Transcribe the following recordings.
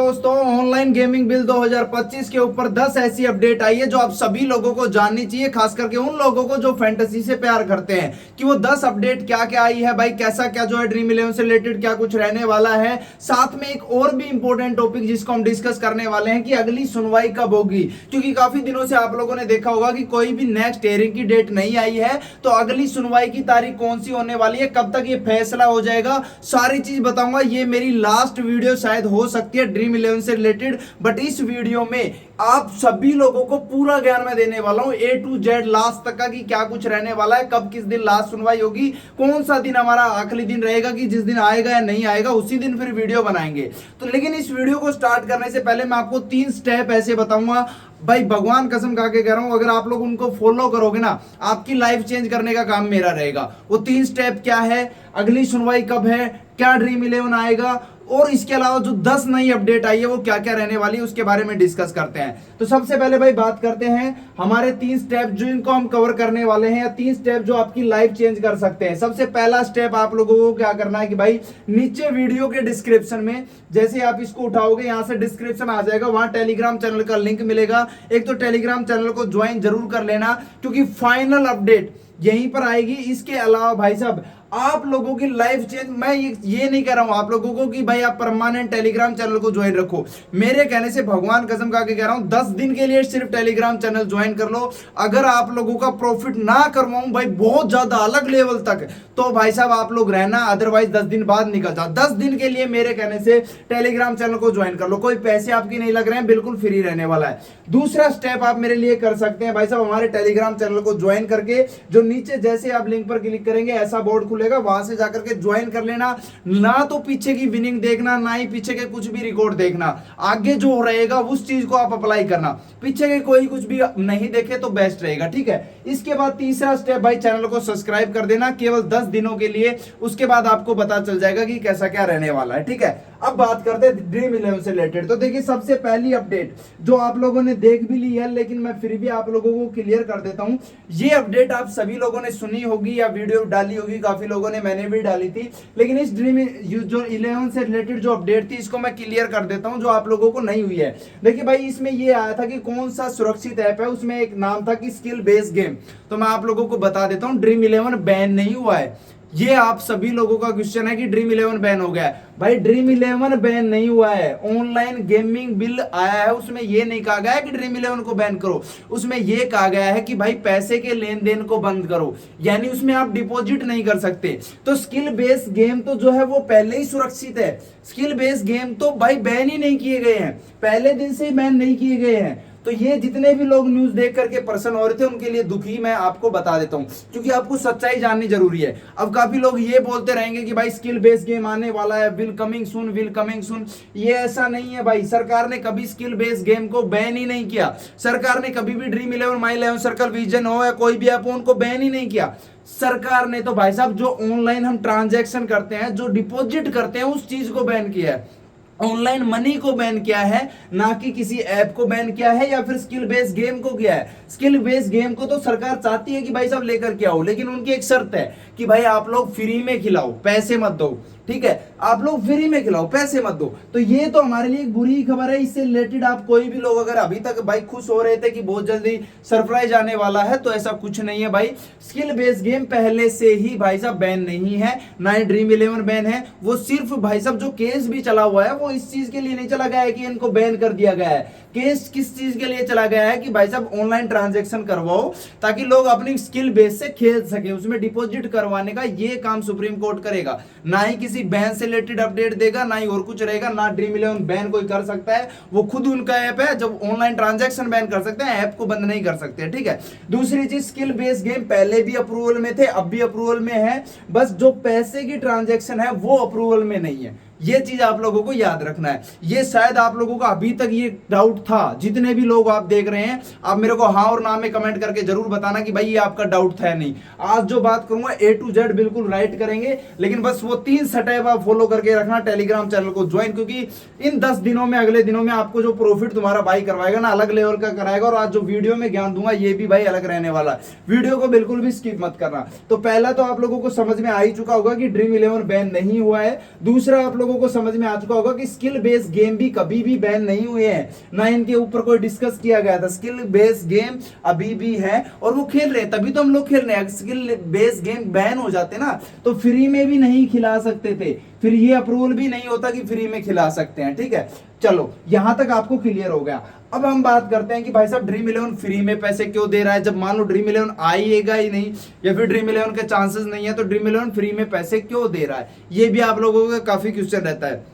दोस्तों, online gaming bill 2025 के ऊपर 10 ऐसी अपडेट आई है जो आप सभी लोगों को जाननी चाहिए, खास करके उन लोगों को जो फैंटेसी से प्यार करते हैं कि वो 10 अपडेट क्या क्या आई है भाई, कैसा क्या जो है ड्रीम इलेवन से रिलेटेड क्या कुछ रहने वाला है। साथ में एक और भी इंपॉर्टेंट टॉपिक जिसको हम डिस्कस करने वाले हैं कि अगली सुनवाई कब होगी, क्योंकि काफी दिनों से आप लोगों ने देखा होगा कि कोई भी नेक्स्ट हियरिंग की डेट नहीं आई है। तो अगली सुनवाई की तारीख कौन सी होने वाली है, कब तक ये फैसला हो जाएगा, सारी चीज बताऊंगा। ये मेरी लास्ट वीडियो शायद हो सकती है ड्रीम इलेवन से रिलेटेड, बट इस वीडियो में आप सभी लोगों को पूरा ज्ञान मैं देने वाला हूं, ए टू जेड लास्ट तक का कि क्या कुछ रहने वाला है, कब किस दिन लास्ट सुनवाई होगी, कौन सा दिन हमारा आखिरी दिन रहेगा, कि जिस दिन आएगा या नहीं आएगा उसी दिन फिर वीडियो बनाएंगे। तो लेकिन इस वीडियो को स्टार्ट करने से पहले मैं आपको 3 स्टेप ऐसे बताऊंगा भाई, भगवान कसम खा के कह रहा हूं, अगर आप लोग उनको फॉलो करोगे ना, आपकी लाइफ चेंज करने का काम मेरा रहेगा। वो 3 स्टेप क्या है, अगली सुनवाई कब है, क्या ड्रीम इलेवन आएगा, और इसके अलावा जो 10 नई अपडेट आई है वो क्या क्या रहने वाली है, उसके बारे में डिस्कस करते हैं। तो सबसे पहले भाई बात करते हैं हमारे 3 स्टेप जो इनको हम कवर करने वाले हैं, या 3 स्टेप जो आपकी लाइफ चेंज कर सकते हैं। सबसे पहला स्टेप आप लोगों को क्या करना है कि भाई नीचे वीडियो के डिस्क्रिप्शन में जैसे आप इसको उठाओगे, यहां से डिस्क्रिप्शन आ जाएगा, वहां टेलीग्राम चैनल का लिंक मिलेगा। एक तो टेलीग्राम चैनल को ज्वाइन जरूर कर लेना, क्योंकि फाइनल अपडेट यहीं पर आएगी। इसके अलावा भाई साहब आप लोगों की लाइफ चेंज, मैं ये नहीं कह रहा हूं आप लोगों को कि भाई आप परमानेंट टेलीग्राम चैनल को ज्वाइन रखो, मेरे कहने से भगवान कसम खा के कह रहा हूं 10 दिन के लिए सिर्फ टेलीग्राम चैनल ज्वाइन कर लो। अगर आप लोगों का प्रॉफिट ना करवाऊं भाई बहुत ज्यादा अलग लेवल तक, तो भाई साहब आप लोग रहना, अदरवाइज 10 दिन बाद निकल जाओ। 10 दिन के लिए मेरे कहने से टेलीग्राम चैनल को ज्वाइन कर लो, कोई पैसे आपकी नहीं लग रहे हैं, बिल्कुल फ्री रहने वाला है। दूसरा स्टेप आप मेरे लिए कर सकते हैं भाई साहब, हमारे टेलीग्राम चैनल को ज्वाइन करके जो नीचे जैसे आप लिंक पर क्लिक करेंगे ऐसा बोर्ड खुलेगा, वहां से जाकर के ज्वाइन कर लेना। ना तो पीछे की विनिंग देखना, ना ही पीछे के कुछ भी रिकॉर्ड देखना, आगे जो रहेगा उस चीज को आप अप्लाई करना, पीछे के कोई कुछ भी नहीं देखे तो बेस्ट रहेगा, ठीक है। इसके बाद तीसरा स्टेप भाई चैनल को सब्सक्राइब कर देना केवल 10 दिनों के लिए, उसके बाद आपको पता चल जाएगा कि कैसा क्या रहने वाला है, ठीक है। अब बात करते हैं ड्रीम इलेवन से रिलेटेड। तो देखिए सबसे पहली अपडेट जो आप लोगों ने देख भी ली है, लेकिन मैं फिर भी आप लोगों को क्लियर कर देता हूं। ये अपडेट आप सभी लोगों ने सुनी होगी या वीडियो डाली होगी, काफी लोगों ने, मैंने भी डाली थी, लेकिन इस ड्रीम जो 11 से रिलेटेड जो अपडेट थी इसको मैं क्लियर कर देता हूं जो आप लोगों को नहीं हुई है। देखिए भाई इसमें ये आया था कि कौन सा सुरक्षित ऐप है, उसमें एक नाम था कि स्किल बेस्ड गेम। तो मैं आप लोगों को बता देता हूं ड्रीम इलेवन बैन नहीं हुआ है। ये आप सभी लोगों का क्वेश्चन है कि ड्रीम इलेवन बैन हो गया है, भाई ड्रीम इलेवन बैन नहीं हुआ है। ऑनलाइन गेमिंग बिल आया है, उसमें ये नहीं कहा गया है कि ड्रीम इलेवन को बैन करो, उसमें ये कहा गया है कि भाई पैसे के लेन देन को बंद करो, यानी उसमें आप डिपॉजिट नहीं कर सकते। तो स्किल बेस्ड गेम तो जो है वो पहले ही सुरक्षित है, स्किल बेस्ड गेम तो भाई बैन ही नहीं किए गए हैं, पहले दिन से ही बैन नहीं किए गए हैं। तो ये जितने भी लोग न्यूज देख करके परेशान हो रहे थे उनके लिए दुखी मैं आपको बता देता हूं, क्योंकि आपको सच्चाई जाननी जरूरी है। अब काफी लोग ये बोलते रहेंगे कि भाई स्किल बेस्ड गेम आने वाला है, will coming soon, will coming soon. ये ऐसा नहीं है भाई, सरकार ने कभी स्किल बेस्ड गेम को बैन ही नहीं किया। सरकार ने कभी भी ड्रीम इलेवन, माई इलेवन सर्कल, विजन हो या कोई भी ऐप हो, उनको बैन ही नहीं किया। सरकार ने तो भाई साहब जो ऑनलाइन हम ट्रांजैक्शन करते हैं, जो डिपॉजिट करते हैं, उस चीज को बैन किया है, ऑनलाइन मनी को बैन किया है, ना कि किसी ऐप को बैन किया है या फिर स्किल बेस्ड गेम को किया है। स्किल बेस्ड गेम को तो सरकार चाहती है कि भाई साहब लेकर के आओ, लेकिन उनकी एक शर्त है कि भाई आप लोग फ्री में खिलाओ, पैसे मत दो, ठीक है, आप लोग फ्री में खिलाओ, पैसे मत दो। तो ये तो हमारे लिए एक बुरी खबर है। इससे रिलेटेड आप कोई भी लोग अगर अभी तक भाई खुश हो रहे थे कि बहुत जल्दी सरप्राइज आने वाला है, तो ऐसा कुछ नहीं है भाई। स्किल बेस्ड गेम पहले से ही भाई साहब बैन नहीं है, ना ही ड्रीम इलेवन बैन है। वो सिर्फ भाई साहब जो केस भी चला हुआ है वो इस चीज के लिए नहीं चला गया है कि इनको बैन कर दिया गया है। केस किस चीज के लिए चला गया है कि भाई साहब ऑनलाइन ट्रांजैक्शन करवाओ ताकि लोग अपनी स्किल बेस से खेल सके, उसमें डिपॉजिट करवाने का ये काम सुप्रीम कोर्ट करेगा, ना ही किसी बैन से रिलेटेड अपडेट देगा, ना ही और कुछ रहेगा। ना ड्रीम इलेवन बैन कोई कर सकता है, वो खुद उनका ऐप है, जब ऑनलाइन ट्रांजैक्शन बैन कर सकते हैं, ऐप को बंद नहीं कर सकते, ठीक है। दूसरी चीज, स्किल बेस्ड गेम पहले भी अप्रूवल में थे, अब भी अप्रूवल में है, बस जो पैसे की ट्रांजैक्शन है वो अप्रूवल में नहीं है। ये चीज आप लोगों को याद रखना है। ये शायद आप लोगों का अभी तक ये डाउट था, जितने भी लोग आप देख रहे हैं, आप मेरे को हाँ और ना में कमेंट करके जरूर बताना कि भाई ये आपका डाउट था नहीं। आज जो बात करूंगा ए टू जेड बिल्कुल राइट करेंगे, लेकिन बस वो 3 स्टेप आप फॉलो करके रखना, टेलीग्राम चैनल को ज्वाइन, क्योंकि इन 10 दिनों में, अगले दिनों में आपको जो प्रॉफिट तुम्हारा भाई करवाएगा ना, अलग लेवल का कराएगा। और आज जो वीडियो में ज्ञान दूंगा ये भी भाई अलग रहने वाला है, वीडियो को बिल्कुल भी स्किप मत करना। तो पहला तो आप लोगों को समझ में आ ही चुका होगा कि ड्रीम इलेवन बैन नहीं हुआ है। दूसरा आप लोग लोगों को समझ में आ चुका होगा कि स्किल बेस्ड गेम भी कभी भी बैन नहीं हुए हैं, ना इनके ऊपर कोई डिस्कस किया गया था। स्किल बेस्ड गेम अभी भी है और वो खेल रहे हैं, तभी तो हम लोग खेल रहे हैं। स्किल बेस्ड गेम बैन हो जाते ना तो फ्री में भी नहीं खिला सकते थे, फिर ये अप्रूवल भी नहीं होता कि फ्री में खिला सकते हैं। ठीक है, चलो यहां तक आपको क्लियर हो गया। अब हम बात करते हैं कि भाई साहब ड्रीम 11 फ्री में पैसे क्यों दे रहा है, जब मान लो ड्रीम 11 आएगा ही नहीं या फिर ड्रीम 11 के चांसेस नहीं है तो ड्रीम 11 फ्री में पैसे क्यों दे रहा है, ये भी आप लोगों का काफी क्वेश्चन रहता है।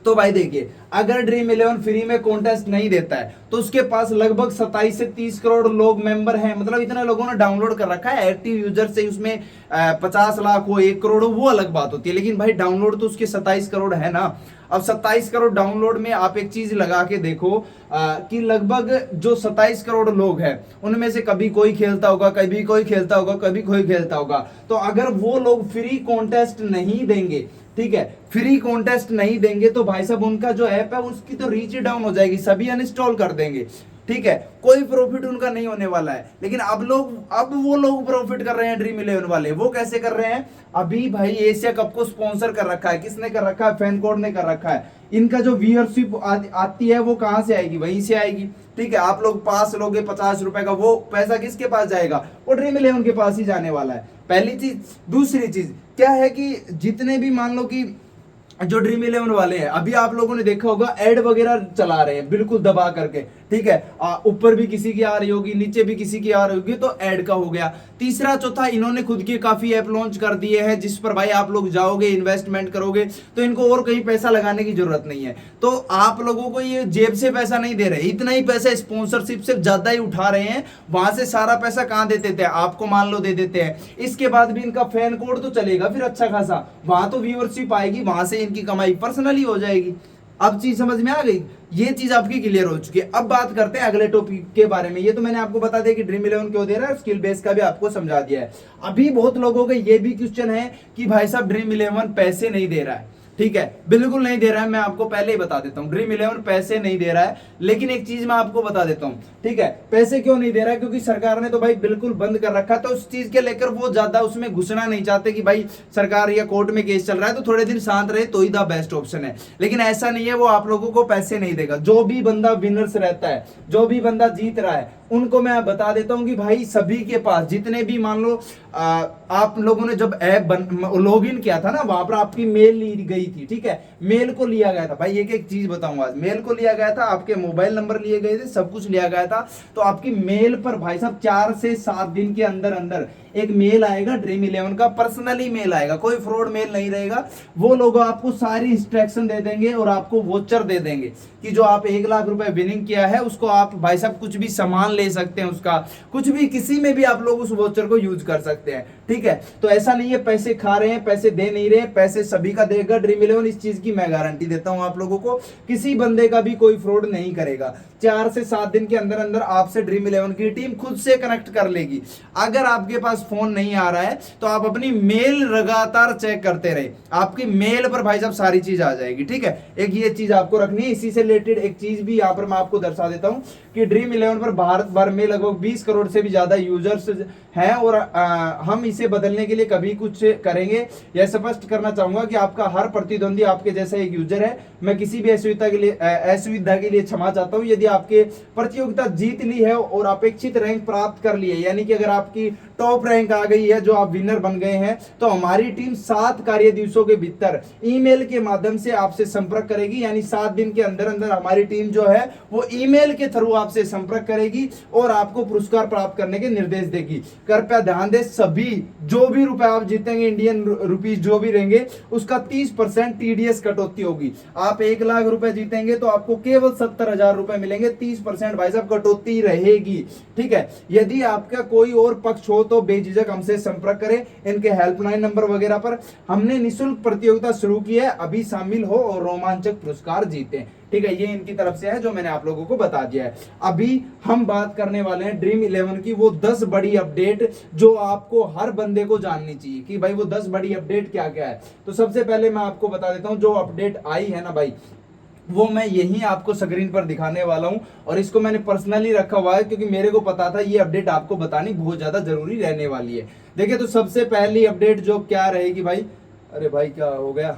तो भाई देखिए, अगर ड्रीम 11 फ्री में कॉन्टेस्ट नहीं देता है तो उसके पास लगभग 27 से 30 करोड़ लोग मेंबर हैं, मतलब इतने लोगों ने डाउनलोड कर रखा है। एक्टिव यूजर से उसमें 50 लाख हो 1 करोड़ हो वो अलग बात होती है, लेकिन भाई डाउनलोड तो उसके 27 करोड़ है ना। अब 27 करोड़ डाउनलोड में आप एक चीज लगा के देखो कि लगभग जो 27 करोड़ लोग हैं उनमें से कभी कोई खेलता होगा, कभी कोई खेलता होगा, कभी कोई खेलता होगा। तो अगर वो लोग फ्री कॉन्टेस्ट नहीं देंगे, ठीक है, फ्री कॉन्टेस्ट नहीं देंगे तो भाई साहब उनका जो ऐप है उसकी तो रीच डाउन हो जाएगी, सभी अनइंस्टॉल कर देंगे। ठीक है, कोई प्रॉफिट उनका नहीं होने वाला है। लेकिन अब वो लोग प्रॉफिट कर रहे हैं ड्रीम 11 वाले। वो कैसे कर रहे हैं, अभी भाई एशिया कप को स्पॉन्सर कर रखा है, किसने कर रखा है, फैन कोड ने कर रखा है। इनका जो व्यूअरशिप आती है वो कहां से आएगी, वहीं से आएगी। ठीक है, आप लोग पास लोगे 50 रुपए का, वो पैसा किसके पास जाएगा, वो ड्रीम 11 के पास ही जाने वाला है, पहली चीज। दूसरी चीज क्या है कि जितने भी मान लो कि जो ड्रीम 11 वाले हैं, अभी आप लोगों ने देखा होगा एड वगैरह चला रहे हैं बिल्कुल दबा करके। ठीक है, ऊपर भी किसी की आ रही होगी, नीचे भी किसी की आ रही होगी, तो ऐड का हो गया। तीसरा चौथा इन्होंने खुद के काफी ऐप लॉन्च कर दिए हैं जिस पर भाई आप लोग जाओगे इन्वेस्टमेंट करोगे तो इनको और कहीं पैसा लगाने की जरूरत नहीं है। तो आप लोगों को ये जेब से पैसा नहीं दे रहे, इतना ही पैसा स्पॉन्सरशिप से ज्यादा ही उठा रहे हैं। वहां से सारा पैसा कहां देते थे, आपको मान लो दे देते हैं। इसके बाद भी इनका फैन कोड तो चलेगा फिर अच्छा खासा, वहां तो व्यूअरशिप आएगी, वहां से इनकी कमाई पर्सनली हो जाएगी। अब चीज समझ में आ गई, ये चीज आपकी क्लियर हो चुकी है। अब बात करते हैं अगले टॉपिक के बारे में। ये तो मैंने आपको बता दिया कि ड्रीम 11 क्यों दे रहा है, स्किल बेस का भी आपको समझा दिया है। अभी बहुत लोगों के ये भी क्वेश्चन है कि भाई साहब ड्रीम 11 पैसे नहीं दे रहा है। ठीक है, बिल्कुल नहीं दे रहा है, मैं आपको पहले ही बता देता हूं ड्रीम 11 पैसे नहीं दे रहा है। लेकिन एक चीज मैं आपको बता देता हूं, ठीक है, पैसे क्यों नहीं दे रहा है, क्योंकि सरकार ने तो भाई बिल्कुल बंद कर रखा, तो उस चीज के लेकर वो ज्यादा उसमें घुसना नहीं चाहते कि भाई सरकार या कोर्ट में केस चल रहा है तो थोड़े दिन शांत रहे तो ही द बेस्ट ऑप्शन है। लेकिन ऐसा नहीं है, वो आप लोगों को पैसे नहीं देगा। जो भी बंदा विनर्स रहता है, जो भी बंदा जीत रहा है, उनको मैं बता देता हूं कि भाई सभी के पास जितने भी मान लो आप लोगों ने जब ऐप लॉग इन किया था ना, वहां पर आपकी मेल ली गई थी। ठीक है, मेल को लिया गया था भाई, एक चीज बताऊंगा आज, मेल को लिया गया था, आपके मोबाइल नंबर लिए गए थे, सब कुछ लिया गया था। तो आपकी मेल पर भाई साहब 4 से 7 दिन के अंदर अंदर एक मेल आएगा ड्रीम 11 का, पर्सनली मेल आएगा, कोई फ्रॉड मेल नहीं रहेगा। वो लोग आपको सारी इंस्ट्रक्शन दे देंगे और आपको वोचर दे देंगे कि जो आप 1 लाख रुपए विनिंग किया है उसको आप भाई साहब कुछ भी सामान ले सकते हैं, उसका कुछ भी किसी में भी आप लोग उस वोचर को यूज कर सकते हैं। ठीक है, तो ऐसा नहीं है पैसे खा रहे हैं, पैसे दे नहीं रहे, पैसे सभी का देगा ड्रीम 11। इस चीज की मैं गारंटी देता हूं आप लोगों को, किसी बंदे का भी कोई फ्रॉड नहीं करेगा। 4 से 7 दिन के अंदर अंदर आपसे ड्रीम 11 की टीम खुद से कनेक्ट कर लेगी। अगर आपके पास फोन नहीं आ रहा है तो आप अपनी मेल लगातार चेक करते रहे, आपकी मेल पर भाई साहब सारी चीज आ जाएगी। ठीक है, एक ये चीज आपको रखनी है। इसी से रिलेटेड एक चीज भी यहाँ पर मैं आपको दर्शा देता हूं कि ड्रीम 11 पर भारत भर में लगभग 20 करोड़ से भी ज्यादा यूजर्स हैं और हम इसे बदलने के लिए कभी कुछ करेंगे। यह स्पष्ट करना चाहूंगा कि आपका हर प्रतिद्वंदी आपके जैसा एक यूजर है। मैं किसी भी असुविधा के लिए क्षमा चाहता हूं। यदि आपके प्रतियोगिता जीत ली है और अपेक्षित रैंक प्राप्त कर ली है, यानी कि अगर आपकी टॉप रैंक आ गई है, जो आप विनर बन गए हैं, तो हमारी टीम 7 कार्य दिवसों के भीतर ईमेल के माध्यम से आपसे संपर्क करेगी। यानी 7 दिन के अंदर अंदर हमारी टीम जो है वो ईमेल के थ्रू आपसे संपर्क करेगी और आपको पुरस्कार प्राप्त करने के निर्देश देगी। कृपया ध्यान दें, सभी जो भी रुपए आप जीतेंगे, इंडियन रुपीज जो भी रहेंगे, उसका 30% टीडीएस कटौती होगी। आप 1 लाख रुपए जीतेंगे तो आपको केवल 70,000 रुपए मिलेंगे, 30% भाई साहब कटौती रहेगी। ठीक है, यदि आपका कोई और पक्ष हो तो बेझिझक हमसे संपर्क करें। इनके हेल्पलाइन नंबर वगैरह पर। हमने निःशुल्क प्रतियोगिता शुरू की है, अभी शामिल हो और रोमांचक पुरस्कार जीते। ठीक है, ये इनकी तरफ से है जो मैंने आप लोगों को बता दिया है। अभी हम बात करने वाले हैं ड्रीम 11 की वो 10 बड़ी अपडेट जो आपको हर बंदे को जाननी चाहिए कि भाई वो 10 बड़ी अपडेट क्या क्या है। तो सबसे पहले मैं आपको बता देता हूं जो अपडेट आई है ना भाई, वो मैं यही आपको स्क्रीन पर दिखाने वाला हूं और इसको मैंने पर्सनली रखा हुआ है क्योंकि मेरे को पता था ये अपडेट आपको बतानी बहुत ज्यादा जरूरी रहने वाली है। देखिए, तो सबसे पहली अपडेट जो क्या रहेगी भाई, अरे भाई क्या हो गया,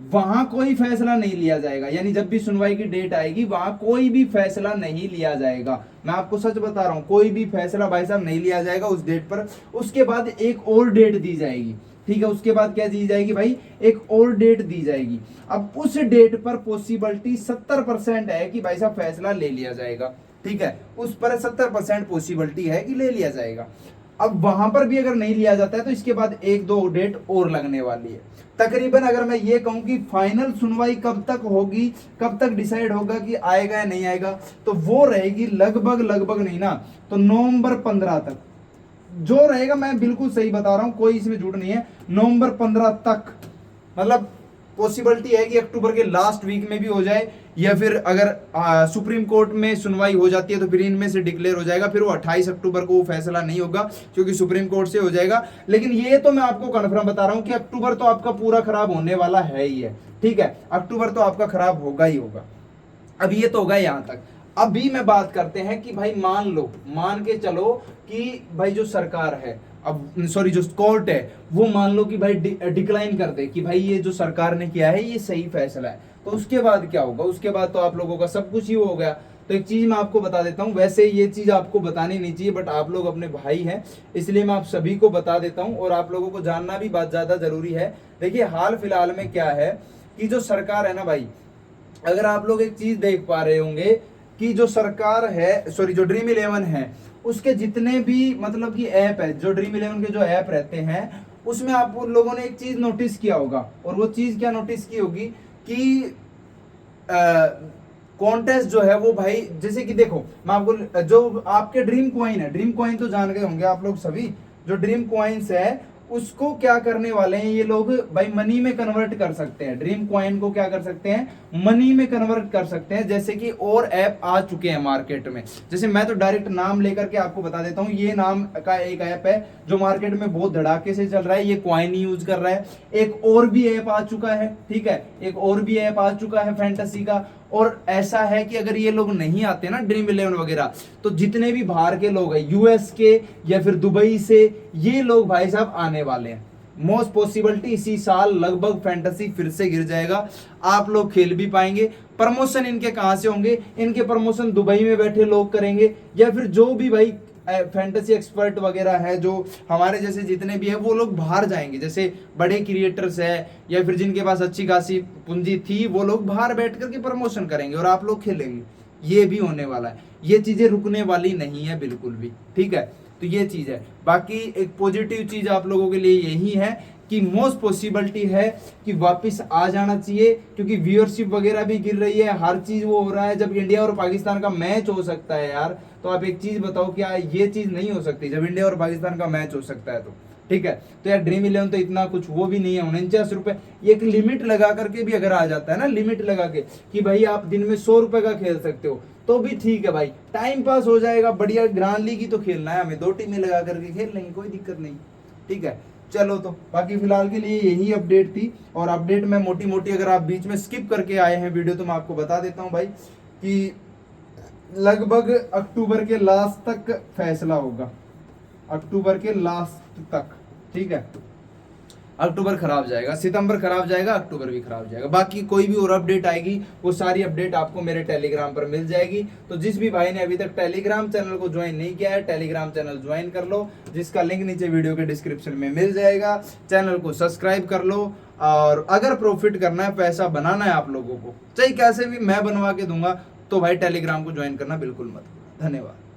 वहां कोई फैसला नहीं लिया जाएगा, यानी जब भी सुनवाई की डेट आएगी वहां कोई भी फैसला नहीं लिया जाएगा। मैं आपको सच बता रहा हूं, कोई भी फैसला भाई साहब नहीं लिया जाएगा उस डेट पर। उसके बाद एक और डेट दी जाएगी, ठीक है, उसके बाद क्या दी जाएगी भाई, एक और डेट दी जाएगी। अब उस डेट पर पॉसिबिलिटी 70% है कि भाई साहब फैसला ले लिया जाएगा, ठीक है, उस पर 70% पॉसिबिलिटी है कि ले लिया जाएगा। अब वहां पर भी अगर नहीं लिया जाता है तो इसके बाद एक दो डेट और लगने वाली है। तकरीबन अगर मैं ये कहूं कि फाइनल सुनवाई कब तक होगी, कब तक डिसाइड होगा कि आएगा या नहीं आएगा, तो वो रहेगी लगभग नहीं ना तो नवंबर 15 तक जो रहेगा। मैं बिल्कुल सही बता रहा हूं, कोई इसमें झूठ नहीं है। नवंबर 15 तक मतलब पॉसिबिलिटी है कि अक्टूबर के लास्ट वीक में भी हो जाए, या फिर अगर सुप्रीम कोर्ट में सुनवाई हो जाती है तो फिर इनमें से डिक्लेयर हो जाएगा। फिर वो 28 अक्टूबर को वो फैसला नहीं होगा क्योंकि सुप्रीम कोर्ट से हो जाएगा। लेकिन ये तो मैं आपको कन्फर्म बता रहा हूं कि अक्टूबर तो आपका पूरा खराब होने वाला है ही है, ठीक है, अक्टूबर तो आपका खराब होगा ही होगा। अब ये तो होगा यहां तक। अभी मैं बात करते हैं कि भाई मान के चलो कि भाई जो सरकार है, अब सॉरी जो कोर्ट है वो मान लो कि भाई डिक्लाइन कर दे कि भाई ये जो सरकार ने किया है ये सही फैसला है, तो उसके बाद क्या होगा? उसके बाद तो आप लोगों का सब कुछ ही हो गया। तो एक चीज मैं आपको बता देता हूं, वैसे ये चीज आपको बतानी नहीं चाहिए बट आप लोग अपने भाई हैं इसलिए मैं आप सभी को बता देता हूं, और आप लोगों को जानना भी बात ज्यादा जरूरी है। देखिए हाल फिलहाल में क्या है कि जो सरकार है ना भाई, अगर आप लोग एक चीज देख पा रहे होंगे कि जो सरकार है, सॉरी जो ड्रीम 11 है उसके जितने भी मतलब कि ऐप है, जो ड्रीम 11 के जो ऐप रहते हैं उसमें आप उन लोगों ने एक चीज नोटिस किया होगा, और वो चीज क्या नोटिस की होगी कि कॉन्टेस्ट जो है वो भाई, जैसे कि देखो मैं आपको, जो आपके ड्रीम कॉइन है, ड्रीम कॉइन तो जान गए होंगे आप लोग सभी, जो ड्रीम कॉइन्स है उसको क्या करने वाले हैं ये लोग भाई, मनी में कन्वर्ट कर सकते हैं। ड्रीम कॉइन को क्या कर सकते हैं, मनी में कन्वर्ट कर सकते हैं। जैसे कि और ऐप आ चुके हैं मार्केट में, जैसे मैं तो डायरेक्ट नाम लेकर के आपको बता देता हूं, ये नाम का एक ऐप है जो मार्केट में बहुत धड़ाके से चल रहा है, ये कॉइन यूज कर रहा है। एक और भी ऐप आ चुका है, ठीक है, एक और भी ऐप आ चुका है फैंटेसी का। और ऐसा है कि अगर ये लोग नहीं आते ना ड्रीम 11 वगैरह, तो जितने भी बाहर के लोग हैं यूएस के या फिर दुबई से, ये लोग भाई साहब आने वाले हैं। मोस्ट पॉसिबिलिटी इसी साल लगभग फैंटेसी फिर से गिर जाएगा, आप लोग खेल भी पाएंगे। प्रमोशन इनके कहां से होंगे, इनके प्रमोशन दुबई में बैठे लोग करेंगे, या फिर जो भी भाई फैंटेसी एक्सपर्ट वगैरह है जो हमारे जैसे जितने भी है वो लोग बाहर जाएंगे, जैसे बड़े क्रिएटर्स है या फिर जिनके पास अच्छी खासी पूंजी थी वो लोग बाहर बैठ करके प्रमोशन करेंगे और आप लोग खेलेंगे। ये भी होने वाला है, ये चीजें रुकने वाली नहीं है बिल्कुल भी, ठीक है। तो ये चीज है। बाकी एक पॉजिटिव चीज आप लोगों के लिए यही है कि मोस्ट पॉसिबिलिटी है कि वापस आ जाना चाहिए, क्योंकि व्यूअरशिप वगैरह भी गिर रही है, हर चीज वो हो रहा है। जब इंडिया और पाकिस्तान का मैच हो सकता है यार, तो आप एक चीज बताओ क्या ये चीज नहीं हो सकती जब इंडिया और पाकिस्तान का मैच हो सकता है तो, ठीक है। तो यार ड्रीम 11 तो इतना कुछ वो भी नहीं है, 49 रुपए, एक लिमिट लगा करके भी अगर आ जाता है ना, लिमिट लगा के कि भाई आप दिन में 100 रुपए का खेल सकते हो तो भी ठीक है भाई, टाइम पास हो जाएगा बढ़िया। ग्रांड लीग ही तो खेलना है हमें, 2 टीमें लगा करके खेल लेंगे, कोई दिक्कत नहीं, ठीक है। चलो तो बाकी फिलहाल के लिए यही अपडेट थी, और अपडेट में मोटी मोटी अगर आप बीच में स्किप करके आए हैं वीडियो तो मैं आपको बता देता हूं भाई कि लगभग अक्टूबर के लास्ट तक फैसला होगा, अक्टूबर के लास्ट तक, ठीक है। अक्टूबर खराब जाएगा, सितंबर खराब जाएगा, अक्टूबर भी खराब जाएगा। बाकी कोई भी और अपडेट आएगी वो सारी अपडेट आपको मेरे टेलीग्राम पर मिल जाएगी। तो जिस भी भाई ने अभी तक टेलीग्राम चैनल को ज्वाइन नहीं किया है, टेलीग्राम चैनल ज्वाइन कर लो, जिसका लिंक नीचे वीडियो के डिस्क्रिप्शन में मिल जाएगा। चैनल को सब्सक्राइब कर लो, और अगर प्रॉफिट करना है, पैसा बनाना है आप लोगों को, चाहे कैसे भी मैं बनवा के दूंगा, तो भाई टेलीग्राम को ज्वाइन करना बिल्कुल मत। धन्यवाद।